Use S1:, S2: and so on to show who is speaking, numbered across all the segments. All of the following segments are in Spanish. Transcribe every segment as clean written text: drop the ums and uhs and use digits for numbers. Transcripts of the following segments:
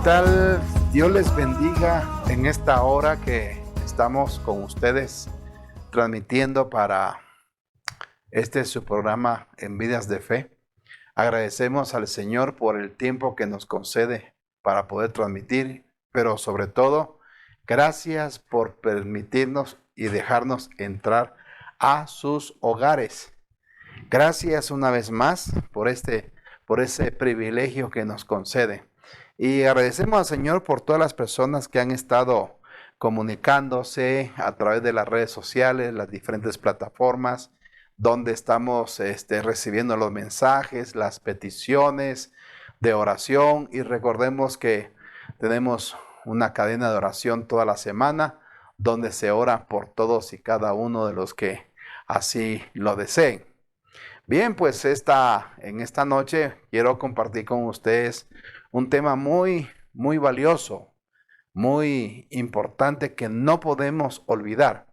S1: tal? Dios les bendiga en esta hora que estamos con ustedes transmitiendo para su programa En Vidas de Fe. Agradecemos al Señor por el tiempo que nos concede para poder transmitir, pero sobre todo, gracias por permitirnos y dejarnos entrar a sus hogares. Gracias una vez más por ese privilegio que nos concede. Y agradecemos al Señor por todas las personas que han estado comunicándose a través de las redes sociales, las diferentes plataformas, donde estamos recibiendo los mensajes, las peticiones de oración. Y recordemos que tenemos una cadena de oración toda la semana, donde se ora por todos y cada uno de los que así lo deseen. Bien, pues en esta noche quiero compartir con ustedes un tema muy valioso, muy importante que no podemos olvidar.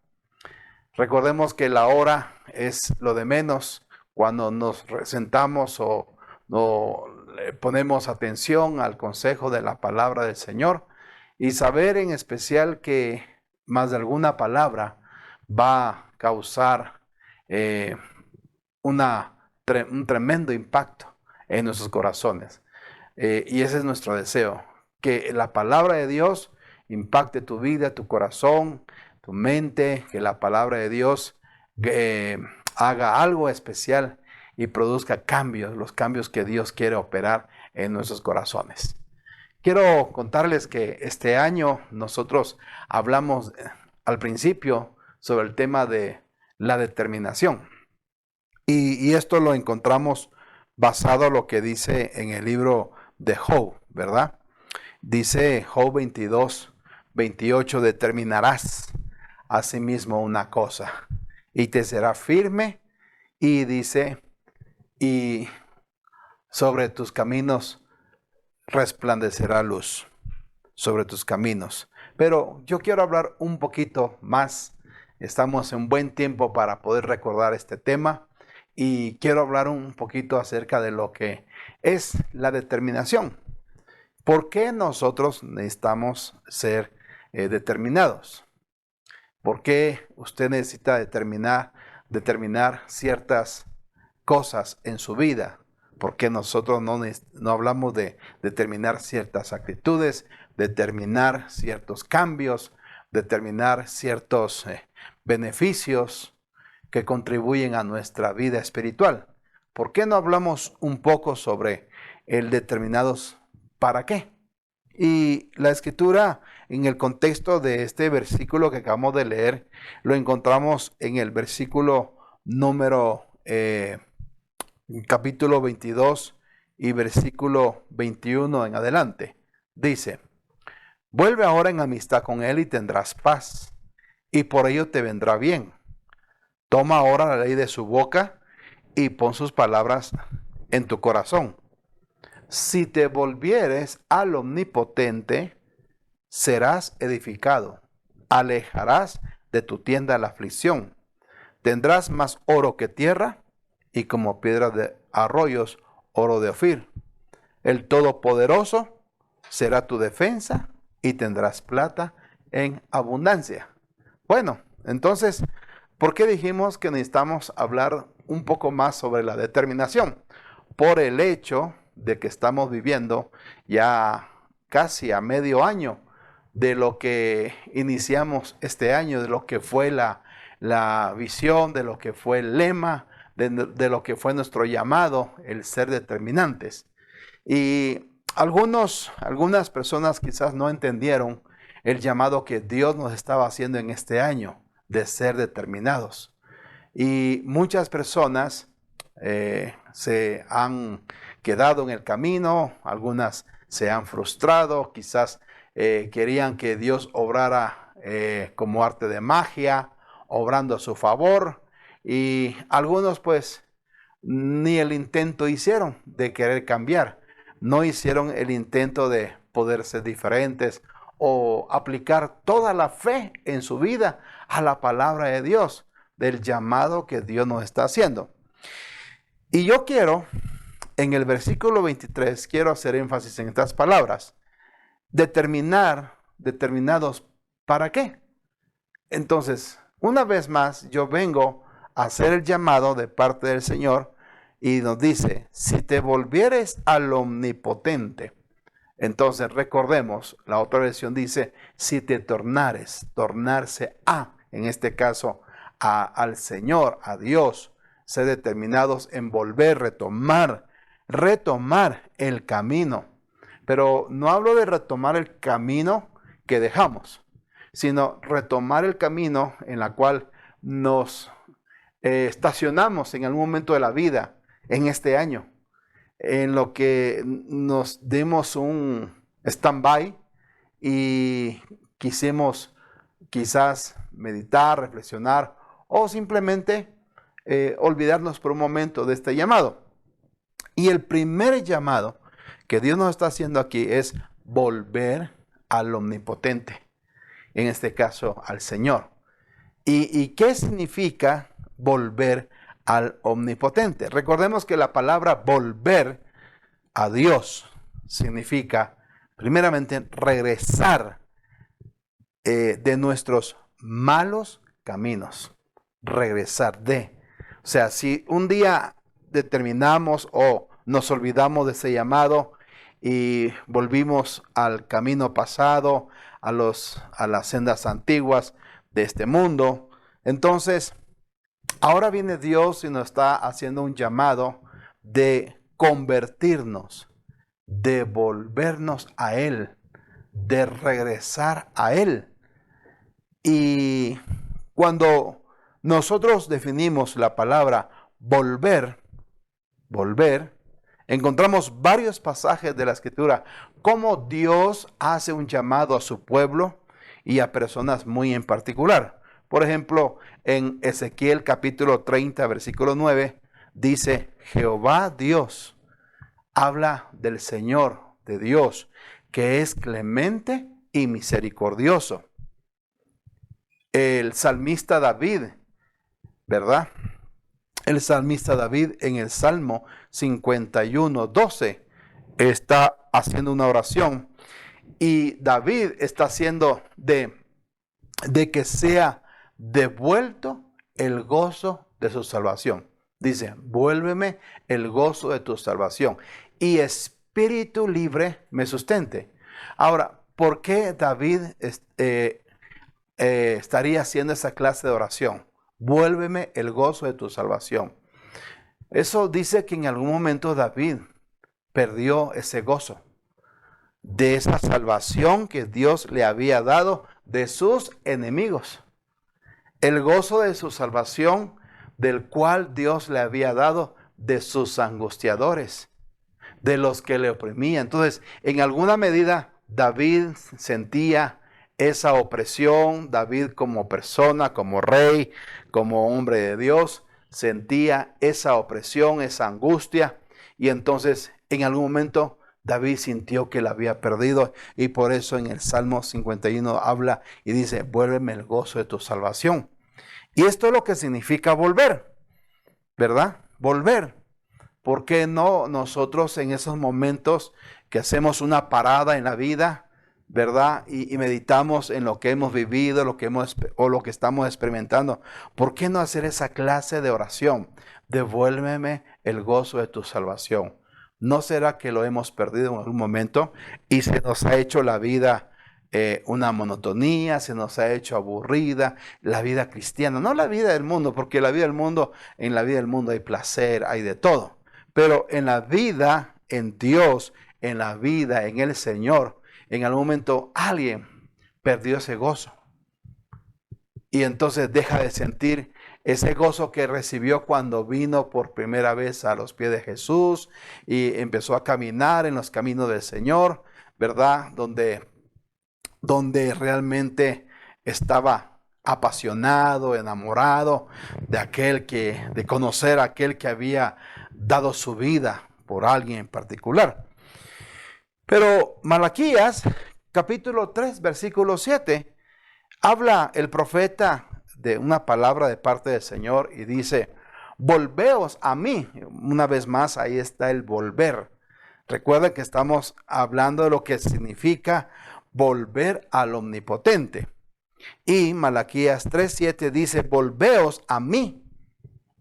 S1: Recordemos que la hora es lo de menos cuando nos sentamos o le ponemos atención al consejo de la palabra del Señor, y saber en especial que más de alguna palabra va a causar un tremendo impacto en nuestros corazones. Y ese es nuestro deseo, que la palabra de Dios impacte tu vida, tu corazón, tu mente, que la palabra de Dios haga algo especial y produzca cambios, los cambios que Dios quiere operar en nuestros corazones. Quiero contarles que este año nosotros hablamos al principio sobre el tema de la determinación. Y esto lo encontramos basado en lo que dice en el libro de Job, ¿verdad? Dice Job 22:28, determinarás asimismo una cosa y te será firme, y dice, y sobre tus caminos resplandecerá luz, sobre tus caminos. Pero yo quiero hablar un poquito más. Estamos en buen tiempo para poder recordar este tema. Y quiero hablar un poquito acerca de lo que es la determinación. ¿Por qué nosotros necesitamos ser determinados? ¿Por qué usted necesita determinar ciertas cosas en su vida? ¿Por qué nosotros no hablamos de determinar ciertas actitudes, determinar ciertos cambios, determinar ciertos beneficios que contribuyen a nuestra vida espiritual? ¿Por qué no hablamos un poco sobre el determinados para qué? Y la escritura, en el contexto de este versículo que acabamos de leer, lo encontramos en el versículo número capítulo 22 y versículo 21 en adelante. Dice, vuelve ahora en amistad con él y tendrás paz, y por ello te vendrá bien. Toma ahora la ley de su boca y pon sus palabras en tu corazón. Si te volvieres al Omnipotente, serás edificado. Alejarás de tu tienda la aflicción. Tendrás más oro que tierra, y como piedras de arroyos, oro de Ofir. El Todopoderoso será tu defensa, y tendrás plata en abundancia. Bueno, entonces, ¿por qué dijimos que necesitamos hablar un poco más sobre la determinación? Por el hecho de que estamos viviendo ya casi a medio año de lo que iniciamos este año, de lo que fue la visión, de lo que fue el lema, de lo que fue nuestro llamado, el ser determinantes. Y algunas personas quizás no entendieron el llamado que Dios nos estaba haciendo en este año, de ser determinados. Y muchas personas se han quedado en el camino, algunas se han frustrado, quizás querían que Dios obrara como arte de magia, obrando a su favor, y algunos pues ni el intento hicieron de querer cambiar, no hicieron el intento de poder ser diferentes o aplicar toda la fe en su vida a la palabra de Dios, del llamado que Dios nos está haciendo. Y yo quiero, en el versículo 23, quiero hacer énfasis en estas palabras. determinados ¿para qué? Entonces, una vez más, yo vengo a hacer el llamado de parte del Señor y nos dice, si te volvieres al omnipotente. Entonces, recordemos, la otra versión dice, si te tornares, tornarse a, en este caso, al Señor, a Dios, ser determinados en volver, retomar el camino. Pero no hablo de retomar el camino que dejamos, sino retomar el camino en la cual nos estacionamos en algún momento de la vida, en este año, en lo que nos demos un stand-by y quisimos quizás meditar, reflexionar o simplemente olvidarnos por un momento de este llamado. Y el primer llamado que Dios nos está haciendo aquí es volver al omnipotente, en este caso al Señor. ¿Y qué significa volver al omnipotente? Recordemos que la palabra volver a Dios significa primeramente regresar de nuestros malos caminos. Regresar de. O sea, si un día determinamos o nos olvidamos de ese llamado y volvimos al camino pasado, a las sendas antiguas de este mundo, entonces ahora viene Dios y nos está haciendo un llamado de convertirnos, de volvernos a Él, de regresar a Él. Y cuando nosotros definimos la palabra volver, encontramos varios pasajes de la Escritura, cómo Dios hace un llamado a su pueblo y a personas muy en particular. Por ejemplo, en Ezequiel capítulo 30, versículo 9, dice, Jehová Dios, habla del Señor, de Dios, que es clemente y misericordioso. El salmista David, ¿verdad? El salmista David en el Salmo 51, 12 está haciendo una oración y David está haciendo de que sea devuelto el gozo de su salvación. Dice, vuélveme el gozo de tu salvación y espíritu libre me sustente. Ahora, ¿por qué David estaría haciendo esa clase de oración? Vuélveme el gozo de tu salvación. Eso dice que en algún momento David perdió ese gozo de esa salvación que Dios le había dado de sus enemigos. El gozo de su salvación del cual Dios le había dado de sus angustiadores, de los que le oprimían. Entonces, en alguna medida, David sentía esa opresión. David como persona, como rey, como hombre de Dios, sentía esa opresión, esa angustia. Y entonces, en algún momento, David sintió que la había perdido. Y por eso en el Salmo 51 habla y dice, vuélveme el gozo de tu salvación. Y esto es lo que significa volver, ¿verdad? Volver. ¿Por qué no nosotros en esos momentos que hacemos una parada en la vida, ¿verdad? Y meditamos en lo que hemos vivido, lo que estamos experimentando. ¿Por qué no hacer esa clase de oración? Devuélveme el gozo de tu salvación. ¿No será que lo hemos perdido en algún momento y se nos ha hecho la vida una monotonía, se nos ha hecho aburrida la vida cristiana? No la vida del mundo, porque en la vida del mundo hay placer, hay de todo. Pero en la vida en Dios, en la vida en el Señor, en algún momento alguien perdió ese gozo. Y entonces deja de sentir ese gozo que recibió cuando vino por primera vez a los pies de Jesús y empezó a caminar en los caminos del Señor, ¿verdad? Donde realmente estaba apasionado, enamorado de conocer a aquel que había dado su vida por alguien en particular. Pero Malaquías, capítulo 3, versículo 7, habla el profeta de una palabra de parte del Señor y dice, volveos a mí. Una vez más, ahí está el volver. Recuerda que estamos hablando de lo que significa volver al Omnipotente. Y Malaquías 3:7 dice, volveos a mí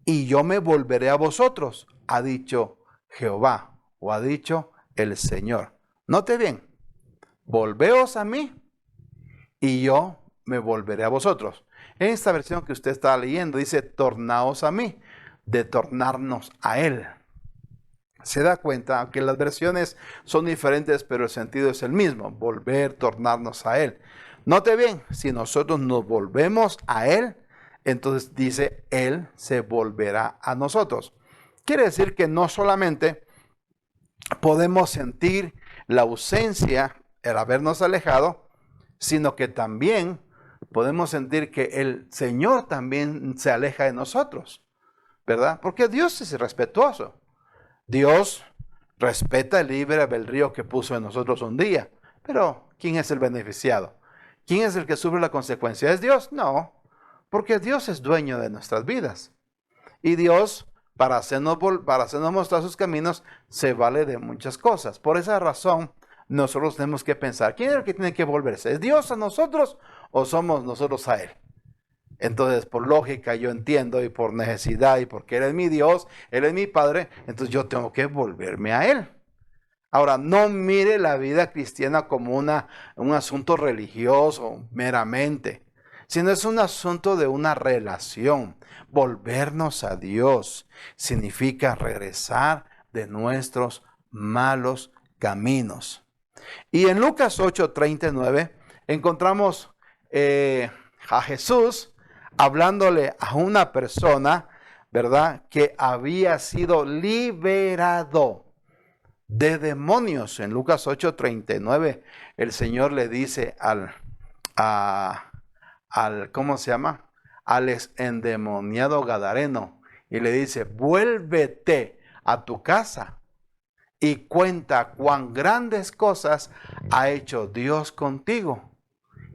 S1: y yo me volveré a vosotros, ha dicho Jehová o ha dicho el Señor. Note bien, volveos a mí y yo me volveré a vosotros. En esta versión que usted está leyendo dice, tornaos a mí, de tornarnos a Él. Se da cuenta que las versiones son diferentes, pero el sentido es el mismo, volver, tornarnos a Él. Note bien, si nosotros nos volvemos a Él, entonces dice, Él se volverá a nosotros. Quiere decir que no solamente podemos sentir la ausencia, el habernos alejado, sino que también podemos sentir que el Señor también se aleja de nosotros, ¿verdad? Porque Dios es respetuoso. Dios respeta el libre albedrío que puso en nosotros un día. Pero, ¿quién es el beneficiado? ¿Quién es el que sufre la consecuencia? ¿Es Dios? No, porque Dios es dueño de nuestras vidas. Y Dios, para hacernos mostrar sus caminos, se vale de muchas cosas. Por esa razón, nosotros tenemos que pensar, ¿quién es el que tiene que volverse? ¿Es Dios a nosotros o somos nosotros a Él? Entonces, por lógica, yo entiendo y por necesidad y porque Él es mi Dios, Él es mi Padre, entonces yo tengo que volverme a Él. Ahora, no mire la vida cristiana como un asunto religioso meramente, sino es un asunto de una relación. Volvernos a Dios significa regresar de nuestros malos caminos. Y en Lucas 8:39 encontramos a Jesús hablándole a una persona, ¿verdad?, que había sido liberado de demonios. En Lucas 8:39 el Señor le dice ¿cómo se llama? Al endemoniado gadareno, y le dice, vuélvete a tu casa y cuenta cuán grandes cosas ha hecho Dios contigo.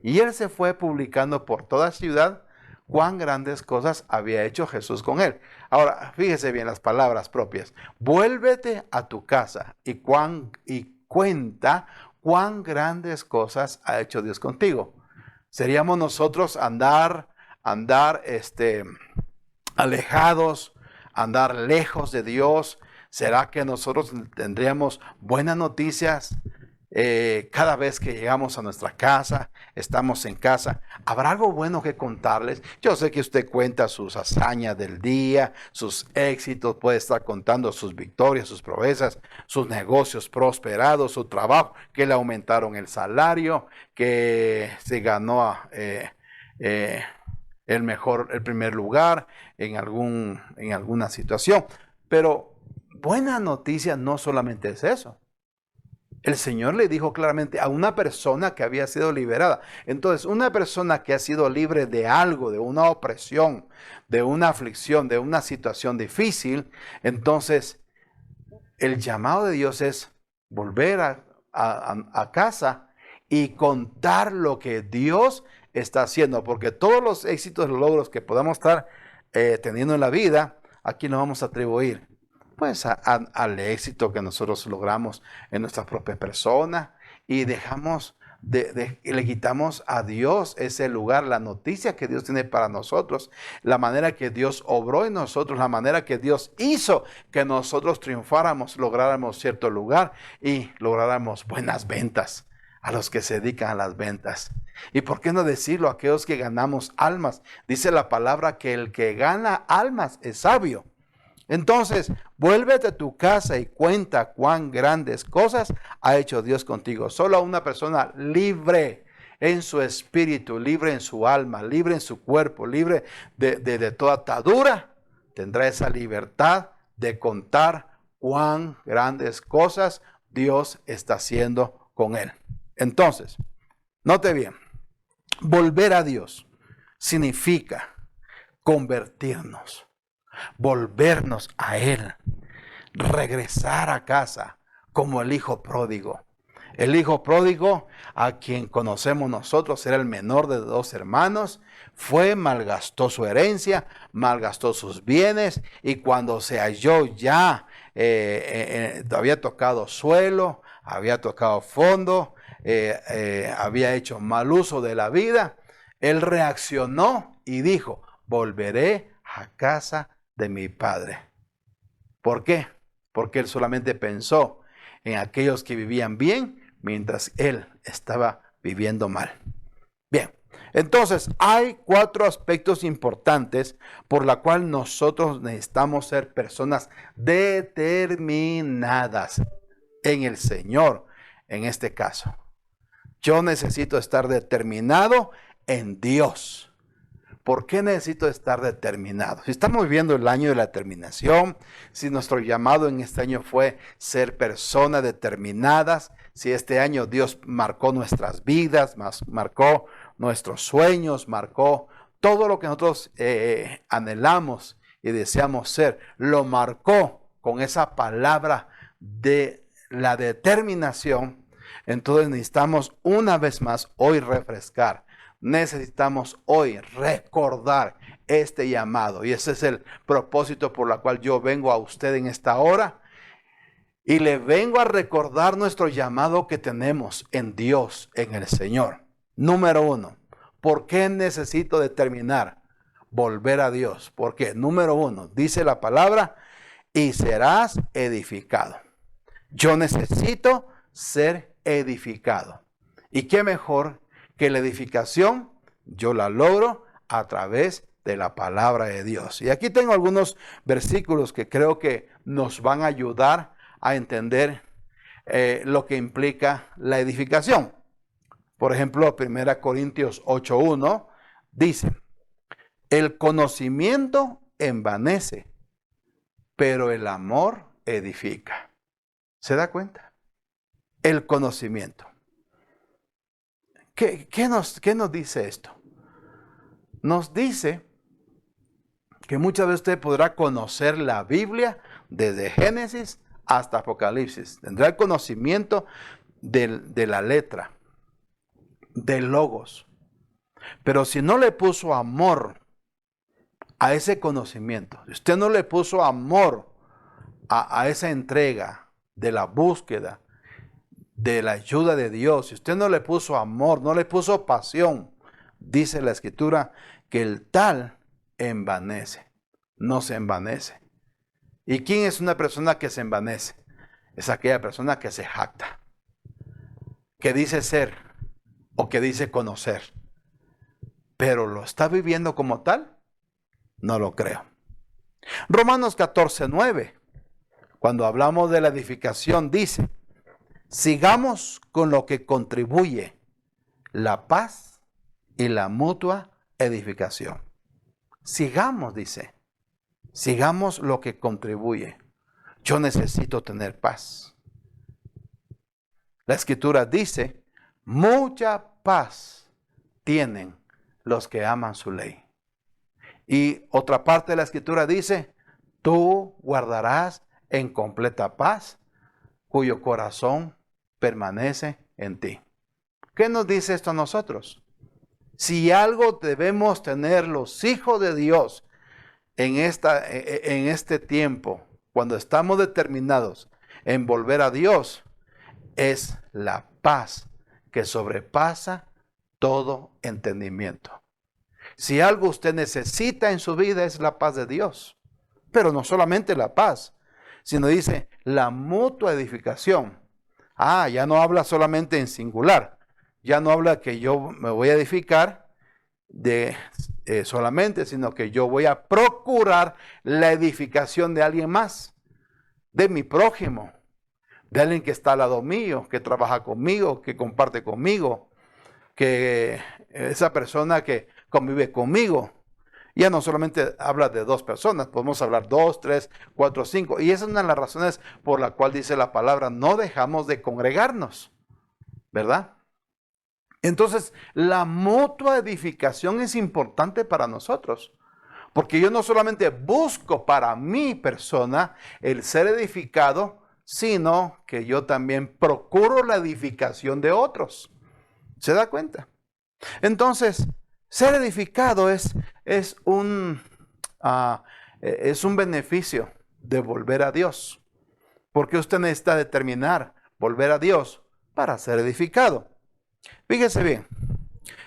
S1: Y él se fue publicando por toda ciudad cuán grandes cosas había hecho Jesús con él. Ahora, fíjese bien las palabras propias. Vuélvete a tu casa y cuenta cuán grandes cosas ha hecho Dios contigo. Seríamos nosotros andar alejados, andar lejos de Dios. ¿Será que nosotros tendríamos buenas noticias cada vez que llegamos a nuestra casa, estamos en casa? ¿Habrá algo bueno que contarles? Yo sé que usted cuenta sus hazañas del día, sus éxitos, puede estar contando sus victorias, sus proezas, sus negocios prosperados, su trabajo, que le aumentaron el salario, que se ganó el primer lugar en alguna situación. Pero buena noticia no solamente es eso. El Señor le dijo claramente a una persona que había sido liberada. Entonces, una persona que ha sido libre de algo, de una opresión, de una aflicción, de una situación difícil, entonces el llamado de Dios es volver a casa y contar lo que Dios está haciendo. Porque todos los éxitos, los logros que podamos estar teniendo en la vida, aquí nos vamos a atribuir pues al éxito que nosotros logramos en nuestra propia persona, y dejamos le quitamos a Dios ese lugar, la noticia que Dios tiene para nosotros, la manera que Dios obró en nosotros, la manera que Dios hizo que nosotros triunfáramos, lográramos cierto lugar y lográramos buenas ventas a los que se dedican a las ventas. ¿Y por qué no decirlo a aquellos que ganamos almas? Dice la palabra que el que gana almas es sabio. Entonces, vuélvete a tu casa y cuenta cuán grandes cosas ha hecho Dios contigo. Solo una persona libre en su espíritu, libre en su alma, libre en su cuerpo, libre de toda atadura, tendrá esa libertad de contar cuán grandes cosas Dios está haciendo con él. Entonces, note bien, volver a Dios significa convertirnos, volvernos a Él, regresar a casa como el hijo pródigo. El hijo pródigo, a quien conocemos nosotros, era el menor de 2 hermanos, malgastó su herencia, malgastó sus bienes, y cuando se halló ya había tocado suelo, había tocado fondo, había hecho mal uso de la vida. Él reaccionó y dijo, volveré a casa de mi padre. ¿Por qué? Porque él solamente pensó en aquellos que vivían bien, mientras él estaba viviendo mal. Bien, entonces hay 4 aspectos importantes por la cual nosotros necesitamos ser personas determinadas en el Señor, en este caso. Yo necesito estar determinado en Dios. ¿Por qué necesito estar determinado? Si estamos viviendo el año de la determinación, si nuestro llamado en este año fue ser personas determinadas, si este año Dios marcó nuestras vidas, marcó nuestros sueños, marcó todo lo que nosotros anhelamos y deseamos ser, lo marcó con esa palabra de la determinación. Entonces necesitamos una vez más hoy refrescar. Necesitamos hoy recordar este llamado. Y ese es el propósito por el cual yo vengo a usted en esta hora. Y le vengo a recordar nuestro llamado que tenemos en Dios, en el Señor. Número 1. ¿Por qué necesito determinar volver a Dios? Porque número 1, dice la palabra, y serás edificado. Yo necesito ser edificado. ¿Y qué mejor que la edificación? Yo la logro a través de la palabra de Dios. Y aquí tengo algunos versículos que creo que nos van a ayudar a entender lo que implica la edificación. Por ejemplo, 1 Corintios 8:1 dice, el conocimiento envanece, pero el amor edifica. ¿Se da cuenta? El conocimiento. ¿Qué nos dice esto? Nos dice que muchas veces usted podrá conocer la Biblia desde Génesis hasta Apocalipsis. Tendrá el conocimiento de la letra, del logos. Pero si no le puso amor a ese conocimiento, si usted no le puso amor a esa entrega de la búsqueda, de la ayuda de Dios, si usted no le puso amor, no le puso pasión, dice la Escritura que el tal envanece, no se envanece. ¿Y quién es una persona que se envanece? Es aquella persona que se jacta, que dice ser o que dice conocer, pero ¿lo está viviendo como tal? No lo creo. Romanos 14:9, cuando hablamos de la edificación, dice, sigamos con lo que contribuye la paz y la mutua edificación. Sigamos, dice, sigamos lo que contribuye. Yo necesito tener paz. La Escritura dice, mucha paz tienen los que aman su ley. Y otra parte de la Escritura dice, tú guardarás en completa paz, cuyo corazón permanece en ti. ¿Qué nos dice esto a nosotros? Si algo debemos tener los hijos de Dios en este tiempo, cuando estamos determinados en volver a Dios, es la paz que sobrepasa todo entendimiento. Si algo usted necesita en su vida es la paz de Dios. Pero no solamente la paz, sino dice la mutua edificación. Ya no habla solamente en singular. Ya no habla que yo me voy a edificar solamente, sino que yo voy a procurar la edificación de alguien más, de mi prójimo, de alguien que está al lado mío, que trabaja conmigo, que comparte conmigo, que esa persona que convive conmigo. Ya no solamente habla de 2 personas, podemos hablar 2, 3, 4, 5. Y esa es una de las razones por la cual dice la palabra, no dejamos de congregarnos, ¿verdad? Entonces, la mutua edificación es importante para nosotros. Porque yo no solamente busco para mi persona el ser edificado, sino que yo también procuro la edificación de otros. ¿Se da cuenta? Entonces, ser edificado es un beneficio de volver a Dios. Porque usted necesita determinar, volver a Dios para ser edificado. Fíjese bien,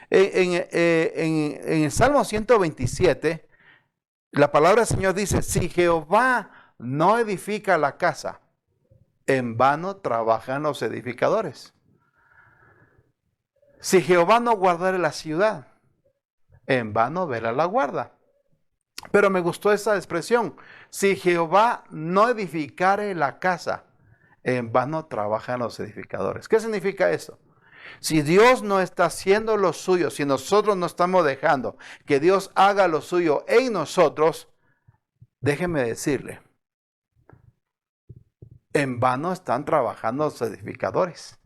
S1: en el Salmo 127, la palabra del Señor dice, si Jehová no edifica la casa, en vano trabajan los edificadores. Si Jehová no guardare la ciudad, en vano vela la guarda. Pero me gustó esa expresión. Si Jehová no edificare la casa, en vano trabajan los edificadores. ¿Qué significa eso? Si Dios no está haciendo lo suyo, si nosotros no estamos dejando que Dios haga lo suyo en nosotros, déjeme decirle, en vano están trabajando los edificadores.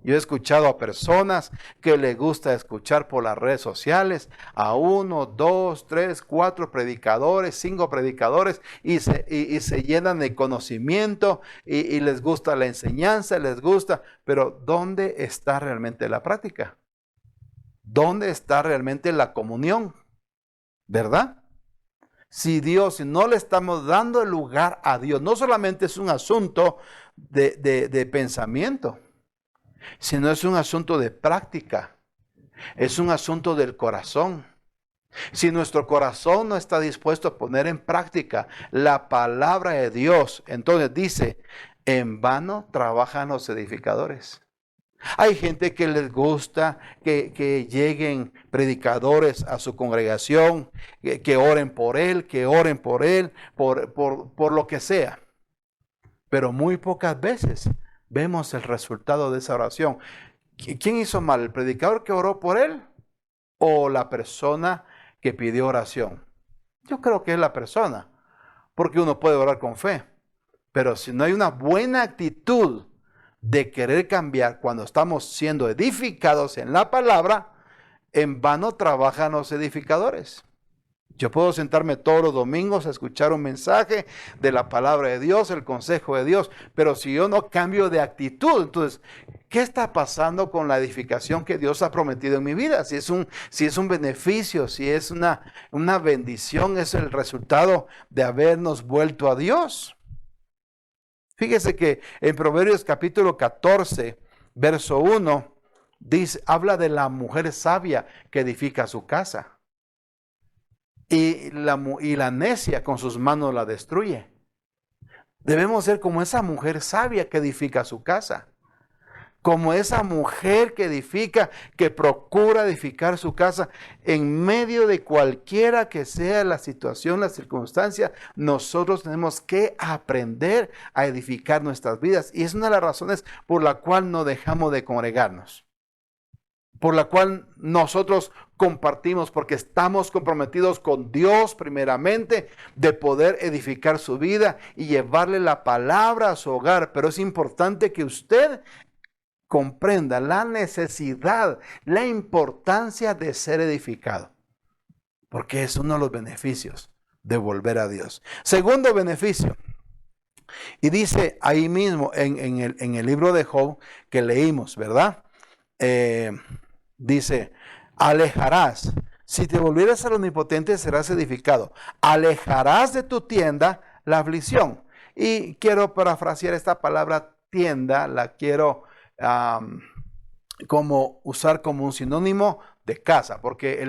S1: Yo he escuchado a personas que les gusta escuchar por las redes sociales a 1, 2, 3, 4 predicadores, 5 predicadores y se llenan de conocimiento y les gusta la enseñanza, les gusta, pero ¿dónde está realmente la práctica? ¿Dónde está realmente la comunión? ¿Verdad? Si no le estamos dando el lugar a Dios, no solamente es un asunto de pensamiento, sino es un asunto de práctica, es un asunto del corazón. Si nuestro corazón no está dispuesto a poner en práctica la palabra de Dios, entonces dice, en vano trabajan los edificadores. Hay gente que les gusta que lleguen predicadores a su congregación, que oren por él, por lo que sea. Pero muy pocas veces vemos el resultado de esa oración. ¿Quién hizo mal? ¿El predicador que oró por él o la persona que pidió oración? Yo creo que es la persona, porque uno puede orar con fe, pero si no hay una buena actitud de querer cambiar cuando estamos siendo edificados en la palabra, en vano trabajan los edificadores. Yo puedo sentarme todos los domingos a escuchar un mensaje de la palabra de Dios, el consejo de Dios, pero si yo no cambio de actitud, entonces, ¿qué está pasando con la edificación que Dios ha prometido en mi vida? Si es un beneficio, si es una bendición, es el resultado de habernos vuelto a Dios. Fíjese que en Proverbios capítulo 14, verso 1, habla de la mujer sabia que edifica su casa. Y la necia con sus manos la destruye. Debemos ser como esa mujer sabia que edifica su casa. Como esa mujer que edifica, que procura edificar su casa en medio de cualquiera que sea la situación, la circunstancia. Nosotros tenemos que aprender a edificar nuestras vidas. Y es una de las razones por la cual no dejamos de congregarnos. Por la cual nosotros compartimos, porque estamos comprometidos con Dios primeramente, de poder edificar su vida y llevarle la palabra a su hogar. Pero es importante que usted comprenda la necesidad, la importancia de ser edificado, porque es uno de los beneficios de volver a Dios. Segundo beneficio, y dice ahí mismo en el libro de Job que leímos, ¿verdad? Dice, alejarás, si te volvieras al Omnipotente serás edificado, alejarás de tu tienda la aflicción. Y quiero parafrasear esta palabra tienda, la quiero usar como un sinónimo de casa, porque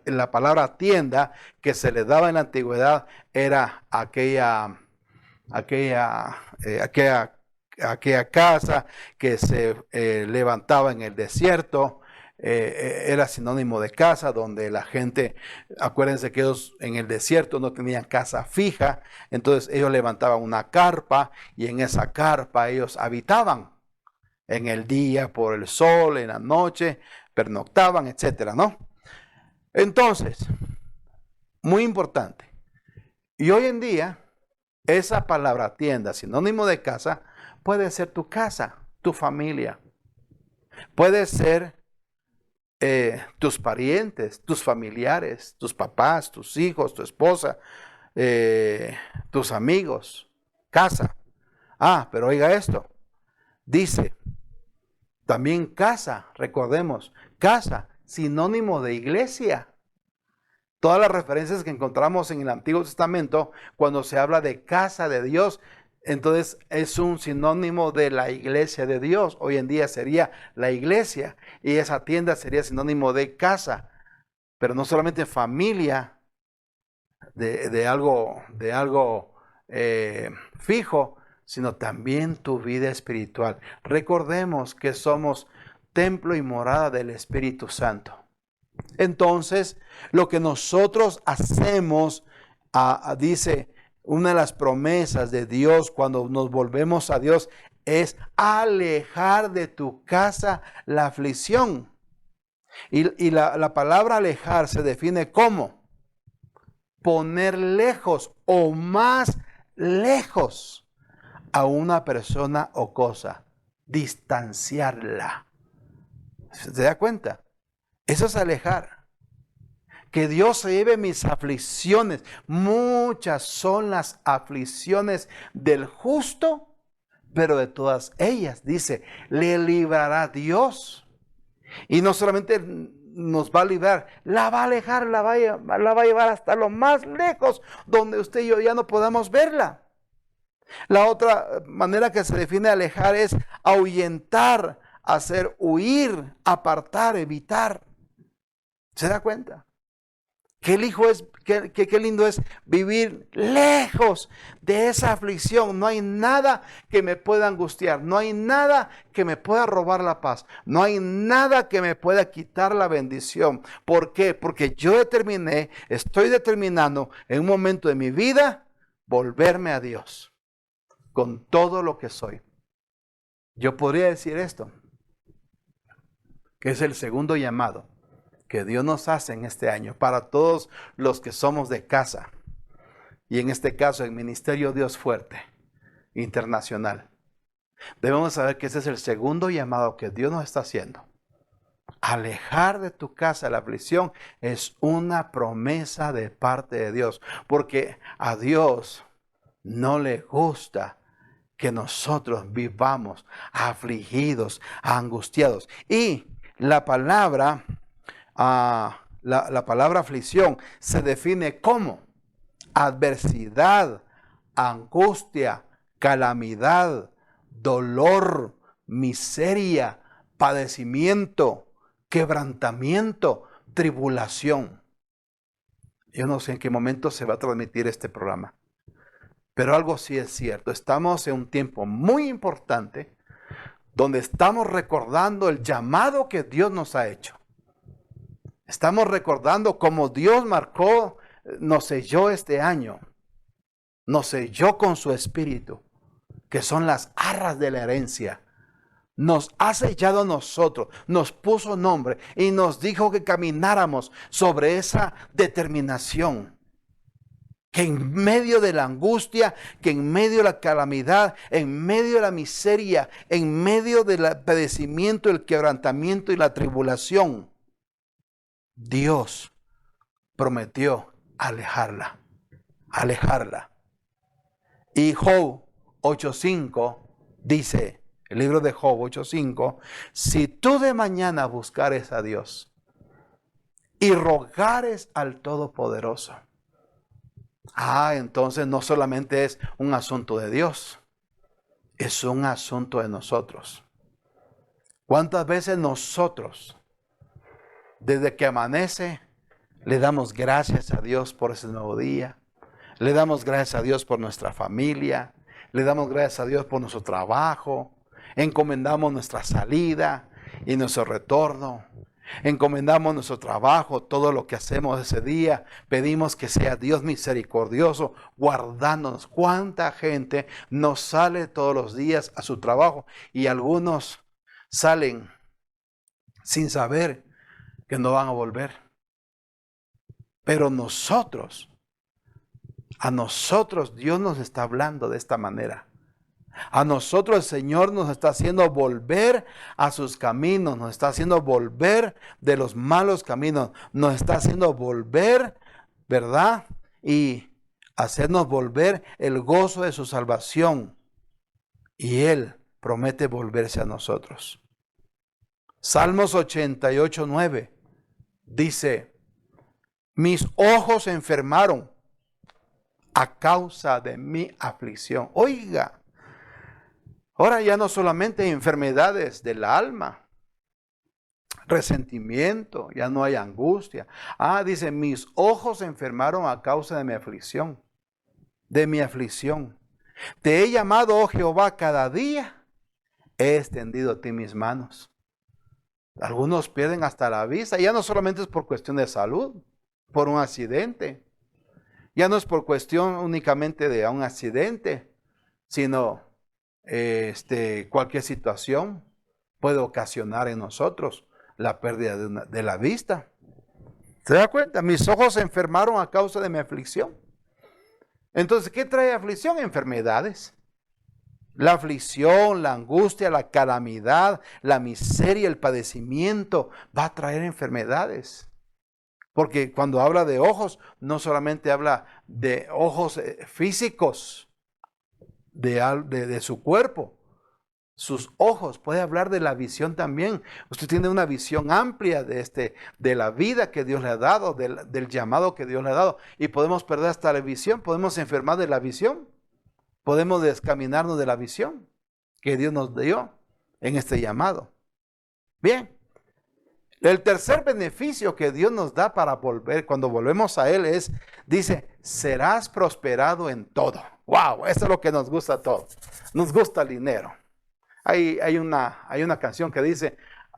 S1: la palabra tienda que se le daba en la antigüedad era aquella casa que se levantaba en el desierto. Era sinónimo de casa, donde la gente, acuérdense que ellos en el desierto no tenían casa fija, entonces ellos levantaban una carpa y en esa carpa ellos habitaban en el día por el sol, en la noche pernoctaban, etcétera, ¿no? Entonces, muy importante, y hoy en día esa palabra tienda, sinónimo de casa, puede ser tu casa, tu familia, puede ser tus parientes, tus familiares, tus papás, tus hijos, tu esposa, tus amigos, casa. Pero oiga esto, dice, también casa, recordemos, casa, sinónimo de iglesia. Todas las referencias que encontramos en el Antiguo Testamento, cuando se habla de casa de Dios, Entonces es un sinónimo de la iglesia de Dios. Hoy en día sería la iglesia y esa tienda sería sinónimo de casa, pero no solamente familia, de algo fijo, sino también tu vida espiritual. Recordemos que somos templo y morada del Espíritu Santo. Entonces, lo que nosotros hacemos, dice, una de las promesas de Dios cuando nos volvemos a Dios es alejar de tu casa la aflicción. Y la palabra alejar se define como poner lejos o más lejos a una persona o cosa, distanciarla. ¿Se da cuenta? Eso es alejar. Que Dios se lleve mis aflicciones. Muchas son las aflicciones del justo, pero de todas ellas, dice, le librará Dios. Y no solamente nos va a librar, la va a alejar, la va a llevar hasta lo más lejos, donde usted y yo ya no podamos verla. La otra manera que se define alejar es ahuyentar, hacer huir, apartar, evitar. ¿Se da cuenta? Qué lindo es vivir lejos de esa aflicción. No hay nada que me pueda angustiar. No hay nada que me pueda robar la paz. No hay nada que me pueda quitar la bendición. ¿Por qué? Porque yo estoy determinando en un momento de mi vida volverme a Dios con todo lo que soy. Yo podría decir esto, que es el segundo llamado que Dios nos hace en este año para todos los que somos de casa, y en este caso el Ministerio Dios Fuerte Internacional. Debemos saber que ese es el segundo llamado que Dios nos está haciendo. Alejar de tu casa la aflicción es una promesa de parte de Dios, porque a Dios no le gusta que nosotros vivamos afligidos, angustiados. Y la palabra la palabra aflicción se define como adversidad, angustia, calamidad, dolor, miseria, padecimiento, quebrantamiento, tribulación. Yo no sé en qué momento se va a transmitir este programa, pero algo sí es cierto. Estamos en un tiempo muy importante donde estamos recordando el llamado que Dios nos ha hecho. Estamos recordando cómo Dios nos selló este año, nos selló con su espíritu, que son las arras de la herencia. Nos ha sellado a nosotros, nos puso nombre y nos dijo que camináramos sobre esa determinación. Que en medio de la angustia, que en medio de la calamidad, en medio de la miseria, en medio del padecimiento, el quebrantamiento y la tribulación, Dios prometió alejarla. Y Job 8:5 dice, el libro de Job 8:5, si tú de mañana buscares a Dios y rogares al Todopoderoso. Entonces no solamente es un asunto de Dios, es un asunto de nosotros. ¿Cuántas veces nosotros, desde que amanece, le damos gracias a Dios por ese nuevo día? Le damos gracias a Dios por nuestra familia. Le damos gracias a Dios por nuestro trabajo. Encomendamos nuestra salida y nuestro retorno. Encomendamos nuestro trabajo, todo lo que hacemos ese día. Pedimos que sea Dios misericordioso, guardándonos. ¿Cuánta gente no sale todos los días a su trabajo? Y algunos salen sin saber que no van a volver. Pero a nosotros Dios nos está hablando de esta manera. A nosotros el Señor nos está haciendo volver a sus caminos, nos está haciendo volver de los malos caminos, nos está haciendo volver, ¿verdad? Y hacernos volver el gozo de su salvación. Y Él promete volverse a nosotros. Salmos 88:9 dice, mis ojos se enfermaron a causa de mi aflicción. Oiga, ahora ya no solamente enfermedades del alma, resentimiento, ya no hay angustia. Dice, mis ojos se enfermaron a causa de mi aflicción, de mi aflicción. Te he llamado, oh Jehová, cada día, he extendido a ti mis manos. Algunos pierden hasta la vista, ya no solamente es por cuestión de salud, por un accidente. Ya no es por cuestión únicamente de un accidente, sino cualquier situación puede ocasionar en nosotros la pérdida de la vista. ¿Se da cuenta? Mis ojos se enfermaron a causa de mi aflicción. Entonces, ¿qué trae aflicción? Enfermedades. La aflicción, la angustia, la calamidad, la miseria, el padecimiento va a traer enfermedades. Porque cuando habla de ojos, no solamente habla de ojos físicos de su cuerpo. Sus ojos, puede hablar de la visión también. Usted tiene una visión amplia de la vida que Dios le ha dado, del llamado que Dios le ha dado. Y podemos perder hasta la visión, podemos enfermar de la visión. Podemos descaminarnos de la visión que Dios nos dio en este llamado. Bien, el tercer beneficio que Dios nos da para volver, cuando volvemos a Él dice, serás prosperado en todo. Wow, eso es lo que nos gusta a todos. Nos gusta el dinero. Hay una canción que dice,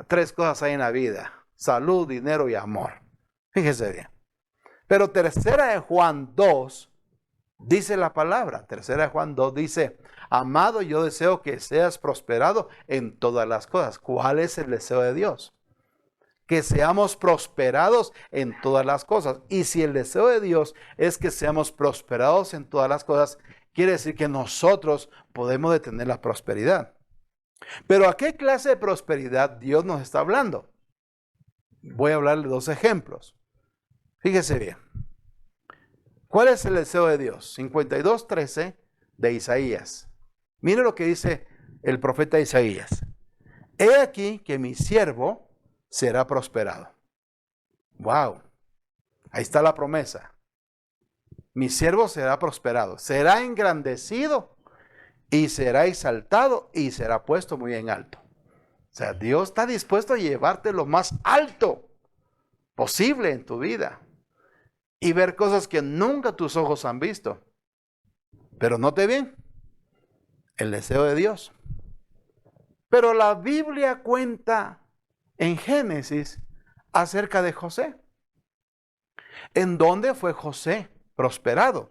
S1: 3 cosas hay en la vida, salud, dinero y amor. Fíjese bien. Pero tercera de Juan 2, dice la palabra, tercera de Juan 2 dice, amado, yo deseo que seas prosperado en todas las cosas. ¿Cuál es el deseo de Dios? Que seamos prosperados en todas las cosas. Y si el deseo de Dios es que seamos prosperados en todas las cosas, quiere decir que nosotros podemos detener la prosperidad. Pero ¿a qué clase de prosperidad Dios nos está hablando? Voy a hablarle 2 ejemplos. Fíjese bien. ¿Cuál es el deseo de Dios? 52:13 de Isaías. Mire lo que dice el profeta Isaías. He aquí que mi siervo será prosperado. Wow. Ahí está la promesa. Mi siervo será prosperado. Será engrandecido y será exaltado y será puesto muy en alto. O sea, Dios está dispuesto a llevarte lo más alto posible en tu vida. Y ver cosas que nunca tus ojos han visto. Pero note bien, el deseo de Dios. Pero la Biblia cuenta en Génesis acerca de José. ¿En dónde fue José prosperado?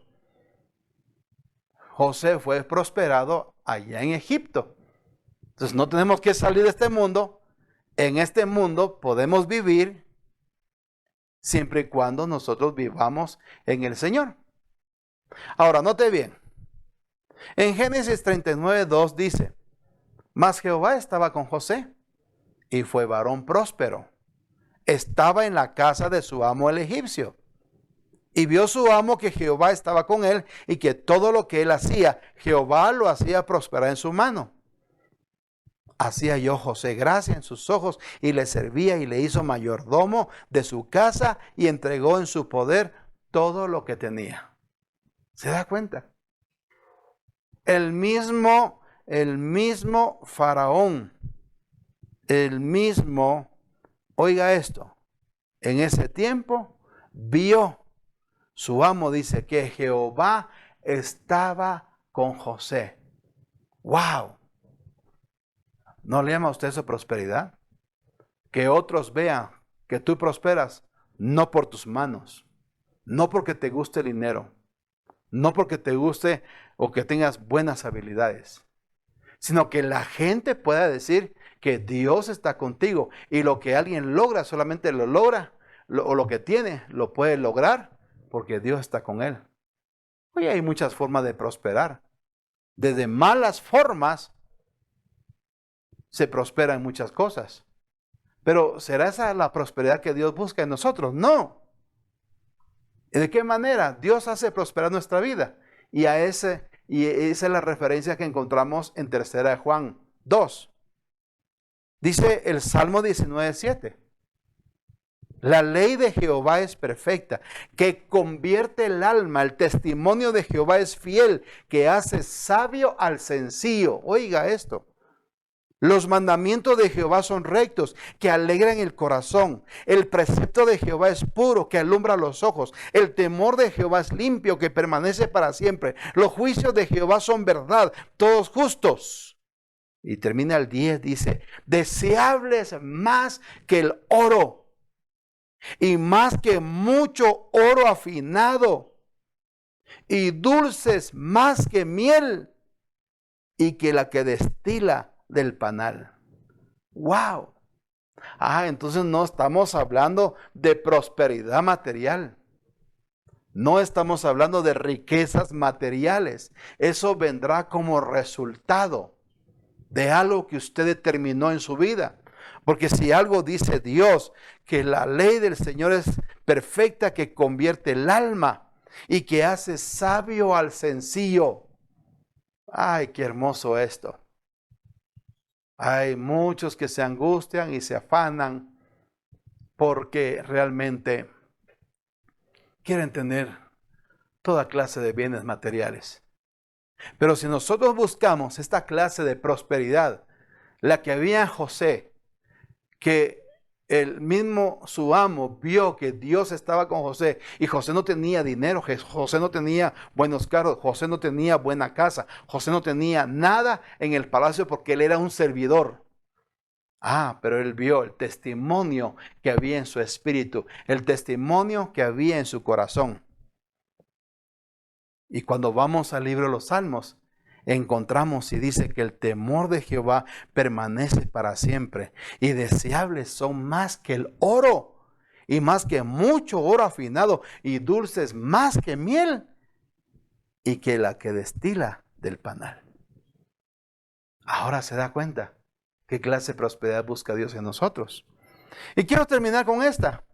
S1: José fue prosperado allá en Egipto. Entonces no tenemos que salir de este mundo. En este mundo podemos vivir siempre y cuando nosotros vivamos en el Señor. Ahora, note bien. En Génesis 39:2 dice, mas Jehová estaba con José y fue varón próspero. Estaba en la casa de su amo el egipcio. Y vio su amo que Jehová estaba con él y que todo lo que él hacía, Jehová lo hacía prosperar en su mano. Así halló José gracia en sus ojos y le servía y le hizo mayordomo de su casa y entregó en su poder todo lo que tenía. ¿Se da cuenta? El mismo faraón, oiga esto, en ese tiempo vio su amo, dice que Jehová estaba con José. ¡Wow! ¿No le llama a usted eso prosperidad? Que otros vean que tú prosperas no por tus manos, no porque te guste el dinero, no porque te guste o que tengas buenas habilidades, sino que la gente pueda decir que Dios está contigo y lo que alguien logra solamente lo logra, o lo que tiene lo puede lograr porque Dios está con él. Hoy hay muchas formas de prosperar. Desde malas formas se prospera en muchas cosas. Pero ¿será esa la prosperidad que Dios busca en nosotros? No. ¿Y de qué manera? Dios hace prosperar nuestra vida. Y esa es la referencia que encontramos en 3 de Juan 2. Dice el Salmo 19:7. La ley de Jehová es perfecta, que convierte el alma. El testimonio de Jehová es fiel, que hace sabio al sencillo. Oiga esto. Los mandamientos de Jehová son rectos, que alegran el corazón. El precepto de Jehová es puro, que alumbra los ojos. El temor de Jehová es limpio, que permanece para siempre. Los juicios de Jehová son verdad, todos justos. Y termina el 10, dice, deseables más que el oro, y más que mucho oro afinado, y dulces más que miel, y que la que destila del panal. ¡Wow! Entonces no estamos hablando de prosperidad material. No estamos hablando de riquezas materiales. Eso vendrá como resultado de algo que usted determinó en su vida. Porque si algo dice Dios, que la ley del Señor es perfecta, que convierte el alma y que hace sabio al sencillo. Ay, qué hermoso esto. Hay muchos que se angustian y se afanan porque realmente quieren tener toda clase de bienes materiales. Pero si nosotros buscamos esta clase de prosperidad, la que había en José, que el mismo su amo vio que Dios estaba con José, y José no tenía dinero, José no tenía buenos carros, José no tenía buena casa, José no tenía nada en el palacio porque él era un servidor. Pero él vio el testimonio que había en su espíritu, el testimonio que había en su corazón. Y cuando vamos al libro de los Salmos, encontramos y dice que el temor de Jehová permanece para siempre, y deseables son más que el oro, y más que mucho oro afinado, y dulces más que miel, y que la que destila del panal. Ahora se da cuenta qué clase de prosperidad busca Dios en nosotros. Y quiero terminar con esta.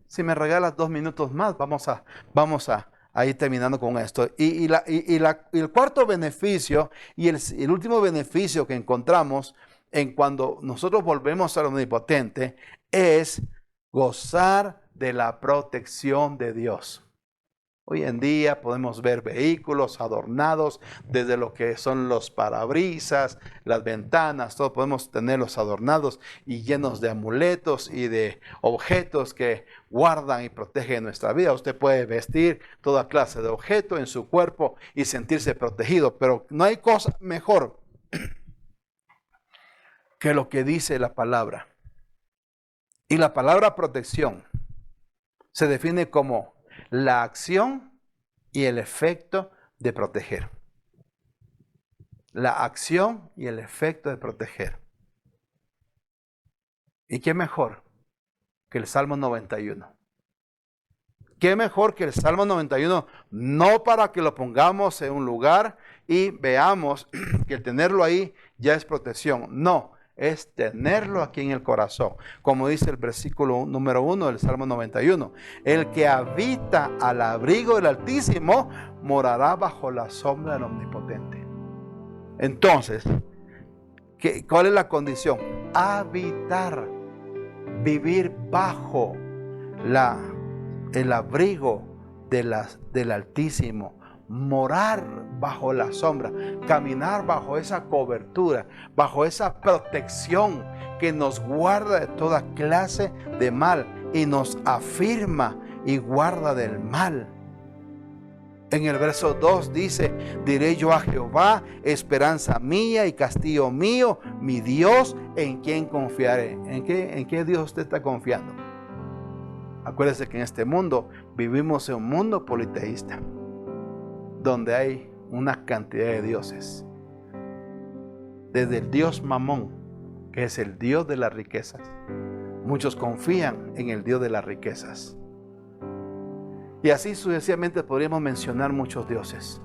S1: Si me regalas 2 minutos más, vamos a ir terminando con esto. Y el cuarto beneficio y el último beneficio que encontramos en cuando nosotros volvemos al Omnipotente es gozar de la protección de Dios. Hoy en día podemos ver vehículos adornados, desde lo que son los parabrisas, las ventanas, todo podemos tenerlos adornados y llenos de amuletos y de objetos que guardan y protegen nuestra vida. Usted puede vestir toda clase de objeto en su cuerpo y sentirse protegido, pero no hay cosa mejor que lo que dice la palabra. Y la palabra protección se define como la acción y el efecto de proteger. La acción y el efecto de proteger. ¿Y qué mejor que el Salmo 91? ¿Qué mejor que el Salmo 91? No para que lo pongamos en un lugar y veamos que el tenerlo ahí ya es protección. No, es tenerlo aquí en el corazón. Como dice el versículo número 1 del Salmo 91. El que habita al abrigo del Altísimo morará bajo la sombra del Omnipotente. Entonces, ¿cuál es la condición? Habitar, vivir bajo el abrigo del Altísimo. Morar bajo la sombra, caminar bajo esa cobertura, bajo esa protección que nos guarda de toda clase de mal y nos afirma y guarda del mal. En el verso 2 dice, diré yo a Jehová, esperanza mía y castillo mío, mi Dios, en quien confiaré. ¿En qué Dios usted está confiando? Acuérdese que en este mundo vivimos en un mundo politeísta, donde hay una cantidad de dioses. Desde el dios Mamón, que es el dios de las riquezas. Muchos confían en el dios de las riquezas. Y así sucesivamente podríamos mencionar muchos dioses.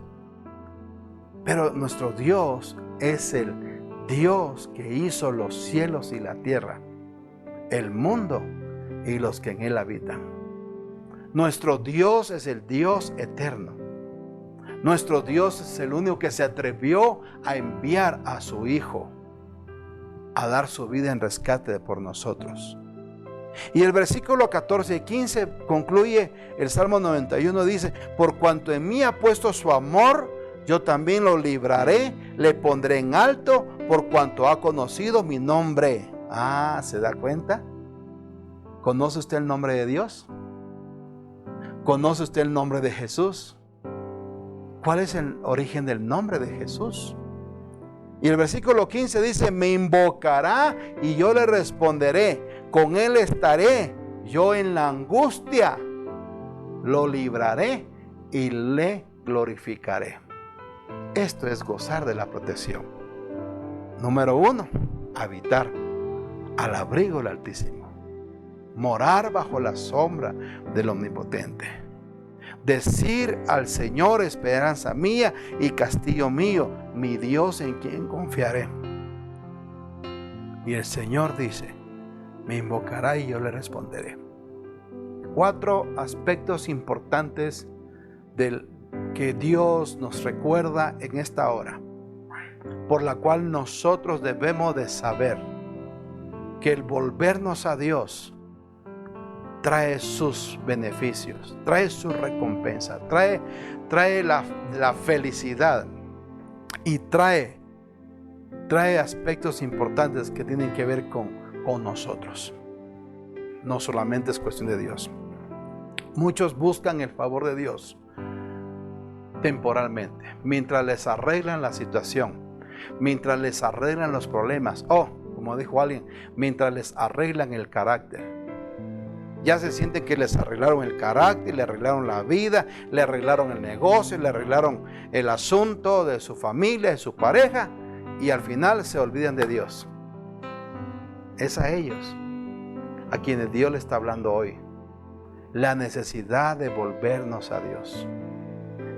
S1: Pero nuestro Dios es el Dios que hizo los cielos y la tierra, el mundo y los que en él habitan. Nuestro Dios es el Dios eterno. Nuestro Dios es el único que se atrevió a enviar a su Hijo a dar su vida en rescate por nosotros. Y el versículo 14 y 15 concluye el Salmo 91, dice: por cuanto en mí ha puesto su amor, yo también lo libraré, le pondré en alto, por cuanto ha conocido mi nombre. Ah, ¿se da cuenta? ¿Conoce usted el nombre de Dios? ¿Conoce usted el nombre de Jesús? ¿Cuál es el origen del nombre de Jesús? Y el versículo 15 dice: me invocará y yo le responderé, con él estaré, yo en la angustia lo libraré y le glorificaré. Esto es gozar de la protección. Número 1, habitar al abrigo del Altísimo, morar bajo la sombra del Omnipotente. Decir al Señor: esperanza mía y castillo mío, mi Dios en quien confiaré. Y el Señor dice: me invocará y yo le responderé. 4 aspectos importantes del que Dios nos recuerda en esta hora, por la cual nosotros debemos de saber que el volvernos a Dios trae sus beneficios, trae su recompensa, trae la felicidad y trae aspectos importantes que tienen que ver con nosotros. No solamente es cuestión de Dios. Muchos buscan el favor de Dios temporalmente, mientras les arreglan la situación, mientras les arreglan los problemas, o como dijo alguien, mientras les arreglan el carácter. Ya se sienten que les arreglaron el carácter, le arreglaron la vida, le arreglaron el negocio, le arreglaron el asunto de su familia, de su pareja, y al final se olvidan de Dios. Es a ellos a quienes Dios le está hablando hoy. La necesidad de volvernos a Dios.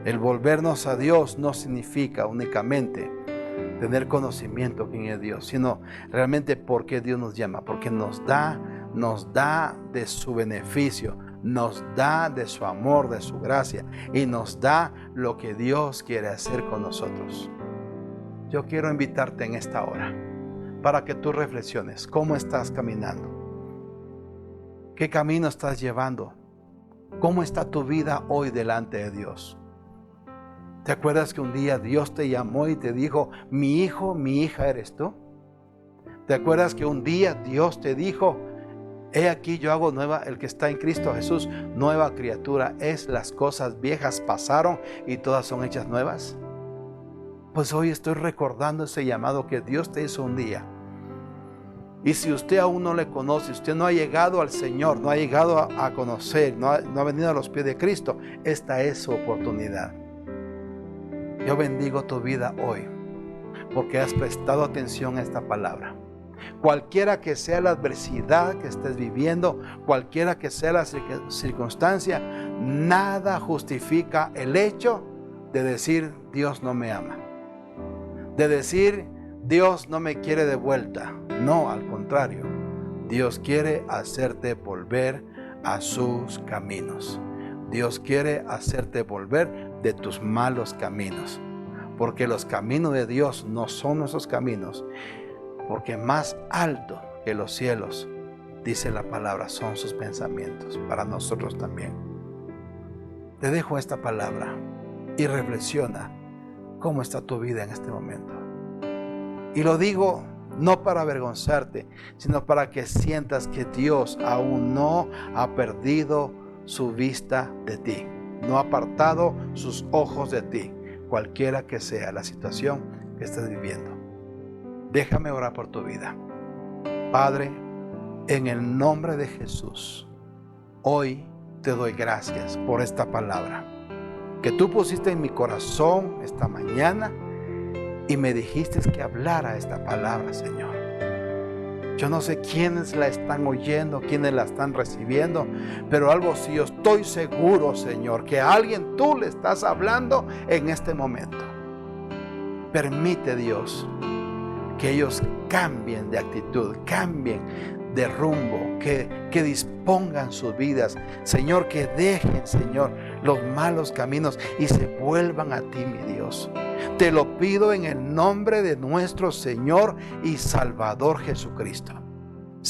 S1: El volvernos a Dios no significa únicamente tener conocimiento de quién es Dios, sino realmente por qué Dios nos llama, porque nos da de su beneficio, nos da de su amor, de su gracia, y nos da lo que Dios quiere hacer con nosotros. Yo quiero invitarte en esta hora para que tú reflexiones cómo estás caminando, qué camino estás llevando, cómo está tu vida hoy delante de Dios. ¿Te acuerdas que un día Dios te llamó y te dijo: mi hijo, mi hija eres tú? ¿Te acuerdas que un día Dios te dijo: he aquí yo hago nueva el que está en Cristo Jesús, nueva criatura es, las cosas viejas pasaron y todas son hechas nuevas? Pues hoy estoy recordando ese llamado que Dios te hizo un día. Y si usted aún no le conoce, usted no ha llegado al Señor, no ha llegado a conocer, no ha venido a los pies de Cristo, esta es su oportunidad. Yo bendigo tu vida hoy, porque has prestado atención a esta palabra. Cualquiera que sea la adversidad que estés viviendo, cualquiera que sea la circunstancia, nada justifica el hecho de decir: Dios no me ama, de decir: Dios no me quiere de vuelta. No, al contrario, Dios quiere hacerte volver a sus caminos. Dios quiere hacerte volver de tus malos caminos, porque los caminos de Dios no son nuestros caminos, porque más alto que los cielos, dice la palabra, son sus pensamientos para nosotros también. Te dejo esta palabra y reflexiona cómo está tu vida en este momento. Y lo digo no para avergonzarte, sino para que sientas que Dios aún no ha perdido su vista de ti, no ha apartado sus ojos de ti, cualquiera que sea la situación que estés viviendo. Déjame orar por tu vida. Padre, en el nombre de Jesús, hoy te doy gracias por esta palabra que tú pusiste en mi corazón esta mañana y me dijiste que hablara esta palabra, Señor. Yo no sé quiénes la están oyendo, quiénes la están recibiendo, pero algo sí, yo estoy seguro, Señor, que a alguien tú le estás hablando en este momento. Permite, Dios, que ellos cambien de actitud, cambien de rumbo, que dispongan sus vidas, Señor, que dejen, Señor, los malos caminos y se vuelvan a ti, mi Dios. Te lo pido en el nombre de nuestro Señor y Salvador Jesucristo.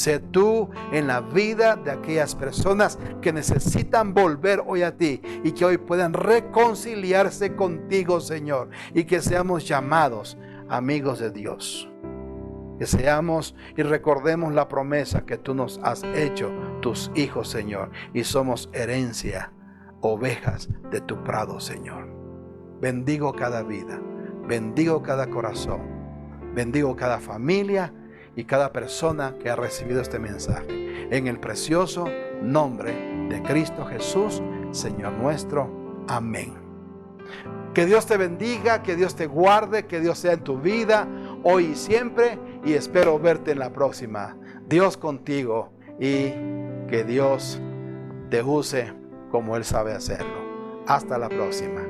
S1: Sé tú en la vida de aquellas personas que necesitan volver hoy a ti y que hoy puedan reconciliarse contigo, Señor, y que seamos llamados amigos de Dios. Que seamos y recordemos la promesa que tú nos has hecho, tus hijos, Señor, y somos herencia, ovejas de tu prado, Señor. Bendigo cada vida, bendigo cada corazón, bendigo cada familia y cada persona que ha recibido este mensaje. En el precioso nombre de Cristo Jesús, Señor nuestro. Amén. Que Dios te bendiga, que Dios te guarde, que Dios sea en tu vida hoy y siempre, y espero verte en la próxima. Dios contigo y que Dios te use como Él sabe hacerlo. Hasta la próxima.